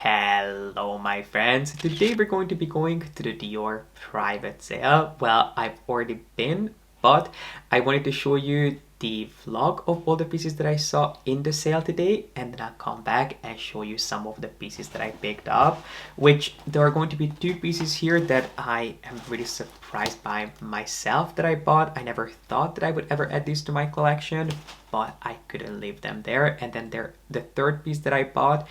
Hello my friends, today we're going to be going to the DIOR private sale. Well, I've already been, but I wanted to show you the vlog of all the pieces that I saw in the sale today, and then I'll come back and show you some of the pieces that I picked up, which there are going to be two pieces here that I am really surprised by myself that I bought. I never thought that I would ever add these to my collection, but I couldn't leave them there. And then the third piece that I bought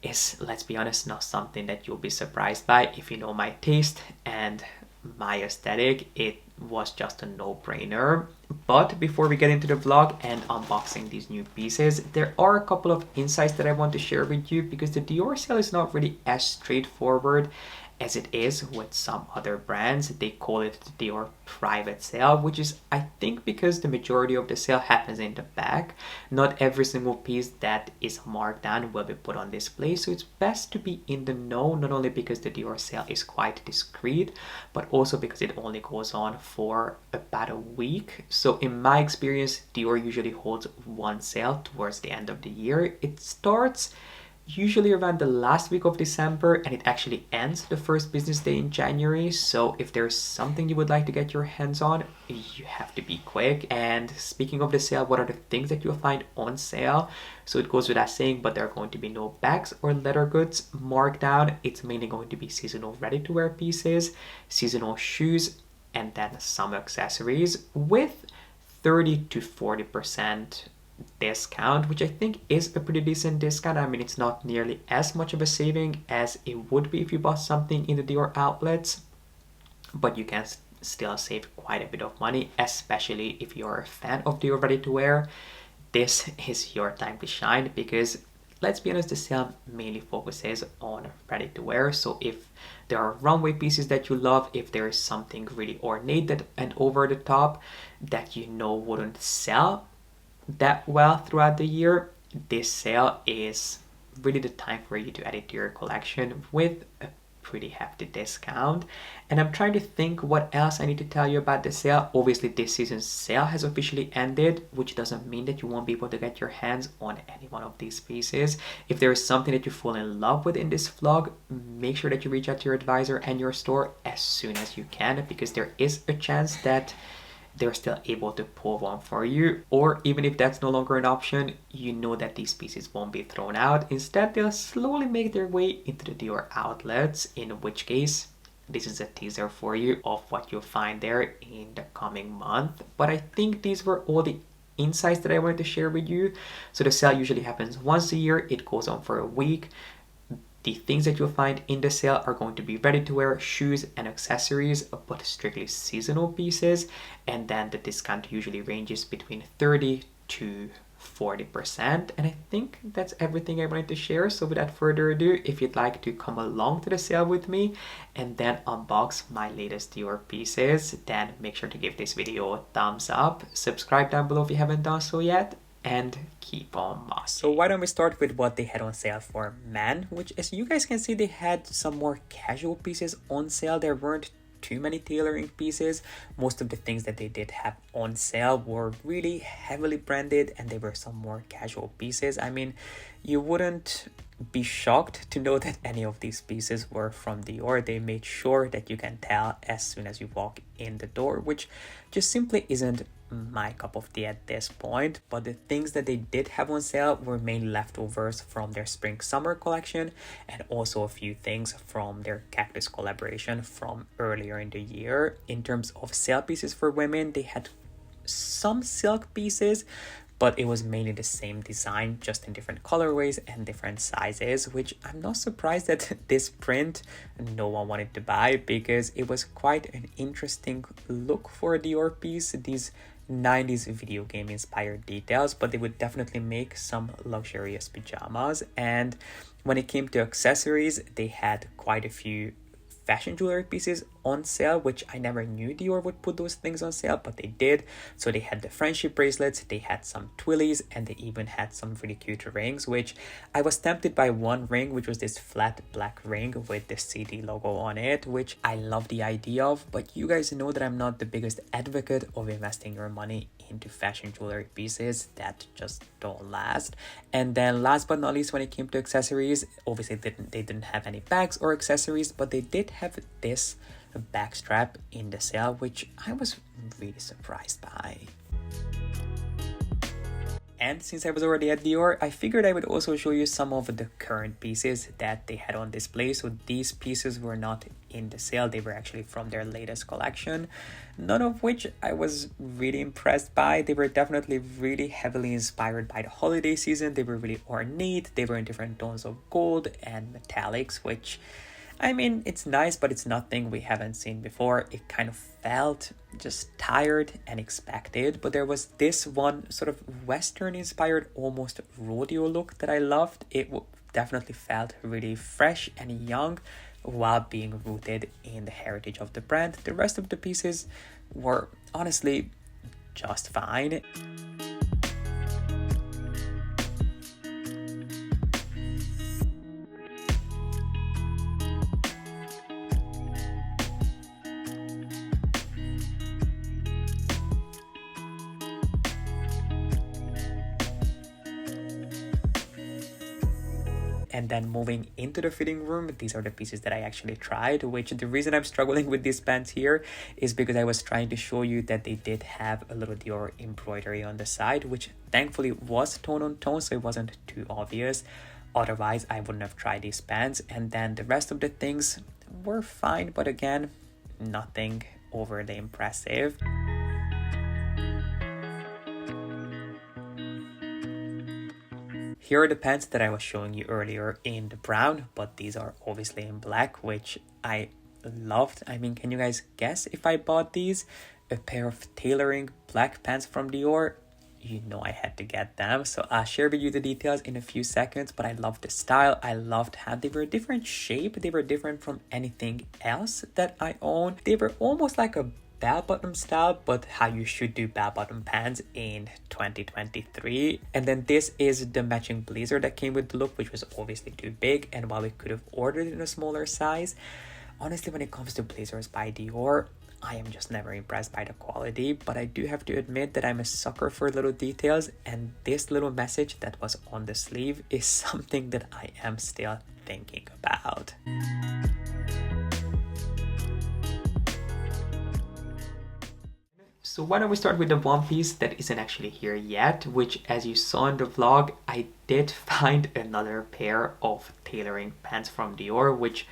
is, let's be honest, not something that you'll be surprised by. If you know my taste and my aesthetic, it was just a no-brainer. But before we get into the vlog and unboxing these new pieces, there are a couple of insights that I want to share with you, because the DIOR sale is not really as straightforward as it is with some other brands. They call it the DIOR private sale, which is, I think, because the majority of the sale happens in the back. Not every single piece that is marked down will be put on display, so it's best to be in the know, not only because the DIOR sale is quite discreet, but also because it only goes on for about a week. So in my experience, DIOR usually holds one sale towards the end of the year. It starts usually around the last week of December, and it actually ends the first business day in January. So if there's something you would like to get your hands on, you have to be quick. And speaking of the sale, what are the things that you'll find on sale? So it goes without saying, but there are going to be no bags or leather goods marked down. It's mainly going to be seasonal ready-to-wear pieces, seasonal shoes, and then some accessories with 30 to 40% discount, which I think is a pretty decent discount. I mean, it's not nearly as much of a saving as it would be if you bought something in the DIOR outlets, but you can still save quite a bit of money, especially if you're a fan of DIOR ready to wear. This is your time to shine, because let's be honest, the sale mainly focuses on ready to wear. So if there are runway pieces that you love, if there is something really ornate and over the top that you know wouldn't sell that well throughout the year, this sale is really the time for you to add it to your collection with a pretty hefty discount. And I'm trying to think what else I need to tell you about the sale. Obviously, this season's sale has officially ended, which doesn't mean that you won't be able to get your hands on any one of these pieces. If there is something that you fall in love with in this vlog, make sure that you reach out to your advisor and your store as soon as you can, because there is a chance that they're still able to pull one for you. Or even if that's no longer an option, you know that these pieces won't be thrown out. Instead, they'll slowly make their way into the DIOR outlets, in which case this is a teaser for you of what you'll find there in the coming month. But I think these were all the insights that I wanted to share with you. So the sale usually happens once a year. It goes on for a week. The things that you'll find in the sale are going to be ready-to-wear shoes and accessories, but strictly seasonal pieces. And then the discount usually ranges between 30 to 40%. And I think that's everything I wanted to share. So without further ado, if you'd like to come along to the sale with me and then unbox my latest DIOR pieces, then make sure to give this video a thumbs up. Subscribe down below if you haven't done so yet, and keep on mossing. So why don't we start with what they had on sale for men, which, as you guys can see, they had some more casual pieces on sale. There weren't too many tailoring pieces. Most of the things that they did have on sale were really heavily branded, and they were some more casual pieces. I mean, you wouldn't be shocked to know that any of these pieces were from DIOR. They made sure that you can tell as soon as you walk in the door, which just simply isn't my cup of tea at this point. But the things that they did have on sale were mainly leftovers from their spring summer collection, and also a few things from their cactus collaboration from earlier in the year. In terms of sale pieces for women, they had some silk pieces, but it was mainly the same design, just in different colorways and different sizes, which I'm not surprised that this print no one wanted to buy, because it was quite an interesting look for a DIOR piece. These 90s video game inspired details, but they would definitely make some luxurious pajamas. And when it came to accessories, they had quite a few fashion jewelry pieces on sale, which I never knew Dior would put those things on sale, but they did. So they had the friendship bracelets, they had some twillies, and they even had some really cute rings, which I was tempted by one ring, which was this flat black ring with the CD logo on it, which I love the idea of. But you guys know that I'm not the biggest advocate of investing your money into fashion jewelry pieces that just don't last. And then last but not least, when it came to accessories, obviously they didn't have any bags or accessories, but they did have this back strap in the sale, which I was really surprised by. And since I was already at Dior, I figured I would also show you some of the current pieces that they had on display. So these pieces were not in the sale, they were actually from their latest collection, none of which I was really impressed by. They were definitely really heavily inspired by the holiday season. They were really ornate, they were in different tones of gold and metallics, which, I mean, it's nice, but it's nothing we haven't seen before. It kind of felt just tired and expected, but there was this one sort of Western inspired, almost rodeo look that I loved. It definitely felt really fresh and young while being rooted in the heritage of the brand. The rest of the pieces were honestly just fine. And then moving into the fitting room, these are the pieces that I actually tried, which the reason I'm struggling with these pants here is because I was trying to show you that they did have a little Dior embroidery on the side, which thankfully was tone on tone, so it wasn't too obvious. Otherwise, I wouldn't have tried these pants. And then the rest of the things were fine, but again, nothing overly impressive. Here are the pants that I was showing you earlier in the brown, but these are obviously in black, which I loved. I mean, can you guys guess if I bought these? A pair of tailoring black pants from Dior. You know I had to get them, so I'll share with you the details in a few seconds, but I loved the style. I loved how they were a different shape. They were different from anything else that I own. They were almost like a bell-bottom style, but how you should do bell-bottom pants in 2023. And then this is the matching blazer that came with the look, which was obviously too big, and while we could have ordered in a smaller size, honestly, when it comes to blazers by Dior, I am just never impressed by the quality. But I do have to admit that I'm a sucker for little details, and this little message that was on the sleeve is something that I am still thinking about. So why don't we start with the one piece that isn't actually here yet, which, as you saw in the vlog, I did find another pair of tailoring pants from Dior, which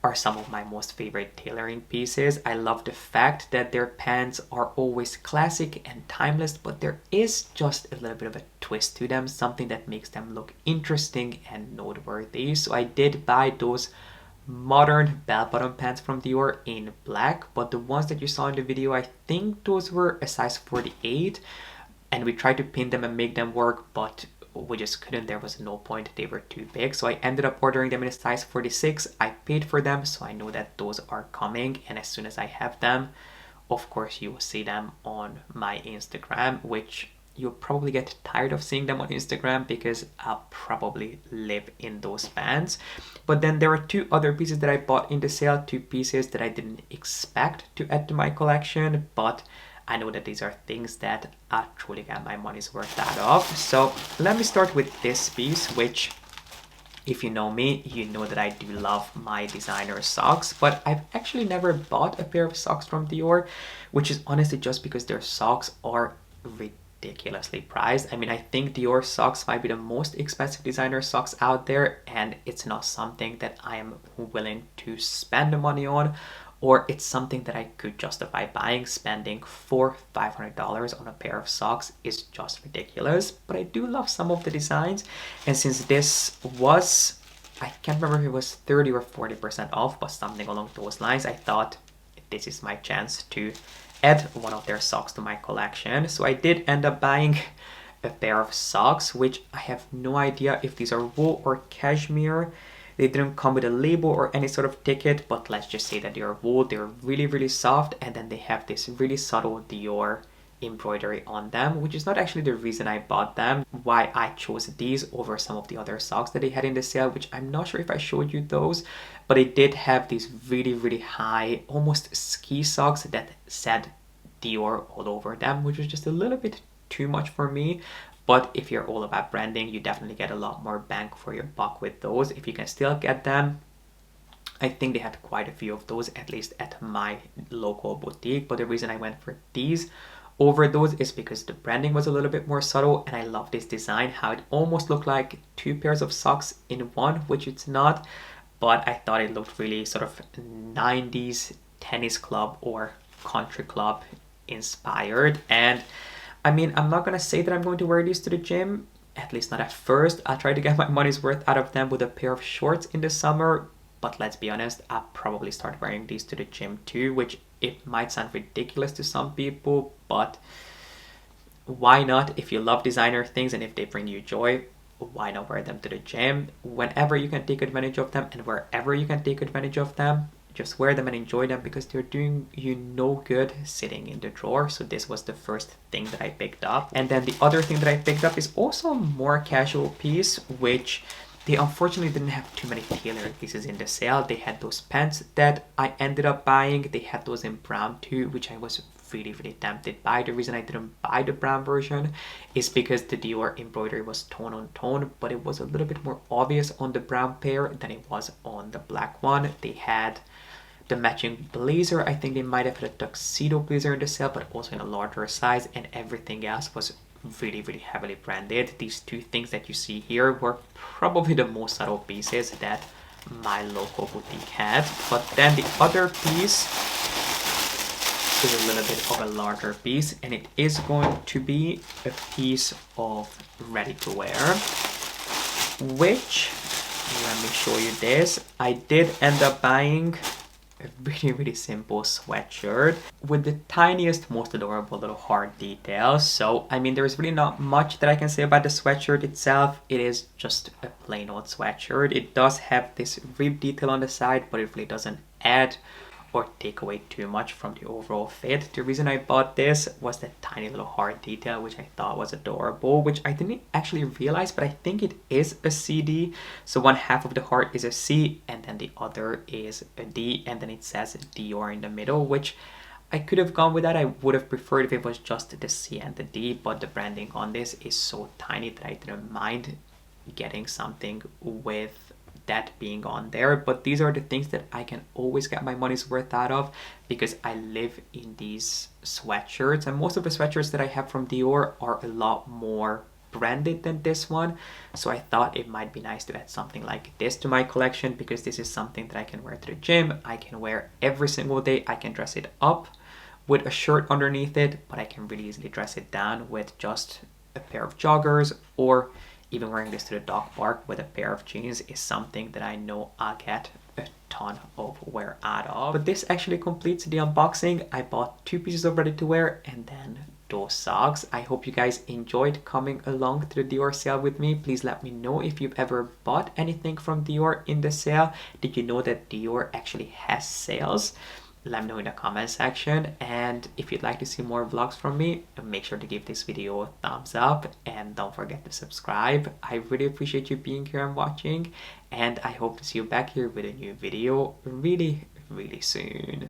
are some of my most favorite tailoring pieces. I love the fact that their pants are always classic and timeless, but there is just a little bit of a twist to them, something that makes them look interesting and noteworthy. So I did buy those modern bell-bottom pants from Dior in black, but the ones that you saw in the video, I think those were a size 48, and we tried to pin them and make them work, but we just couldn't. There was no point, they were too big, so I ended up ordering them in a size 46. I paid for them, so I know that those are coming, and as soon as I have them, of course you will see them on my Instagram, which you'll probably get tired of seeing them on Instagram because I'll probably live in those pants. But then there are two other pieces that I bought in the sale, two pieces that I didn't expect to add to my collection, but I know that these are things that I truly get my money's worth out of. So let me start with this piece, which, if you know me, you know that I do love my designer socks, but I've actually never bought a pair of socks from Dior, which is honestly just because their socks are ridiculously priced. I mean, I think Dior socks might be the most expensive designer socks out there, and it's not something that I am willing to spend the money on, or it's something that I could justify buying. Spending $400-500 on a pair of socks is just ridiculous, but I do love some of the designs, and since this was, I can't remember if it was 30 or 40% off, but something along those lines, I thought this is my chance to add one of their socks to my collection. So I did end up buying a pair of socks, which I have no idea if these are wool or cashmere. They didn't come with a label or any sort of ticket, but let's just say that they are wool. They're really, really soft, and then they have this really subtle Dior embroidery on them, which is not actually the reason I bought them, why I chose these over some of the other socks that they had in the sale, which I'm not sure if I showed you those, but they did have these really, really high, almost ski socks that said Dior all over them, which was just a little bit too much for me. But if you're all about branding, you definitely get a lot more bang for your buck with those. If you can still get them, I think they had quite a few of those, at least at my local boutique. But the reason I went for these over those is because the branding was a little bit more subtle, and I love this design, how it almost looked like two pairs of socks in one, which it's not, but I thought it looked really sort of 90s tennis club or country club inspired. And I mean, I'm not gonna say that I'm going to wear these to the gym, at least not at first. I'll try to get my money's worth out of them with a pair of shorts in the summer, but let's be honest, I'll probably start wearing these to the gym too, which it might sound ridiculous to some people, but why not? If you love designer things and if they bring you joy, why not wear them to the gym? Whenever you can take advantage of them and wherever you can take advantage of them, just wear them and enjoy them, because they're doing you no good sitting in the drawer. So this was the first thing that I picked up. And then the other thing that I picked up is also a more casual piece, which they unfortunately didn't have too many tailored pieces in the sale. They had those pants that I ended up buying. They had those in brown too, which I was really, really tempted by. The reason I didn't buy the brown version is because the Dior embroidery was tone on tone, but it was a little bit more obvious on the brown pair than it was on the black one. They had the matching blazer. I think they might have had a tuxedo blazer in the sale, but also in a larger size, and everything else was really, really heavily branded. These two things that you see here were probably the most subtle pieces that my local boutique had. But then the other piece is a little bit of a larger piece, and it is going to be a piece of ready to wear, which, let me show you this. I did end up buying a really, really simple sweatshirt with the tiniest, most adorable little heart details. So I mean, there's really not much that I can say about the sweatshirt itself. It is just a plain old sweatshirt. It does have this rib detail on the side, but it really doesn't add or take away too much from the overall fit. The reason I bought this was that tiny little heart detail, which I thought was adorable, which I didn't actually realize, but I think it is a CD. So one half of the heart is a C, and then the other is a D, and then it says Dior in the middle, which I could have gone with that. I would have preferred if it was just the C and the D, but the branding on this is so tiny that I didn't mind getting something with that being on there. But these are the things that I can always get my money's worth out of, because I live in these sweatshirts, and most of the sweatshirts that I have from Dior are a lot more branded than this one. So I thought it might be nice to add something like this to my collection, because this is something that I can wear to the gym. I can wear every single day. I can dress it up with a shirt underneath it, but I can really easily dress it down with just a pair of joggers, or even wearing this to the dog park with a pair of jeans is something that I know I'll get a ton of wear out of. But this actually completes the unboxing. I bought two pieces of ready to wear and then those socks. I hope you guys enjoyed coming along to the Dior sale with me. Please let me know if you've ever bought anything from Dior in the sale. Did you know that Dior actually has sales? Let me know in the comment section, and if you'd like to see more vlogs from me, make sure to give this video a thumbs up and don't forget to subscribe. I really appreciate you being here and watching, and I hope to see you back here with a new video really, really soon.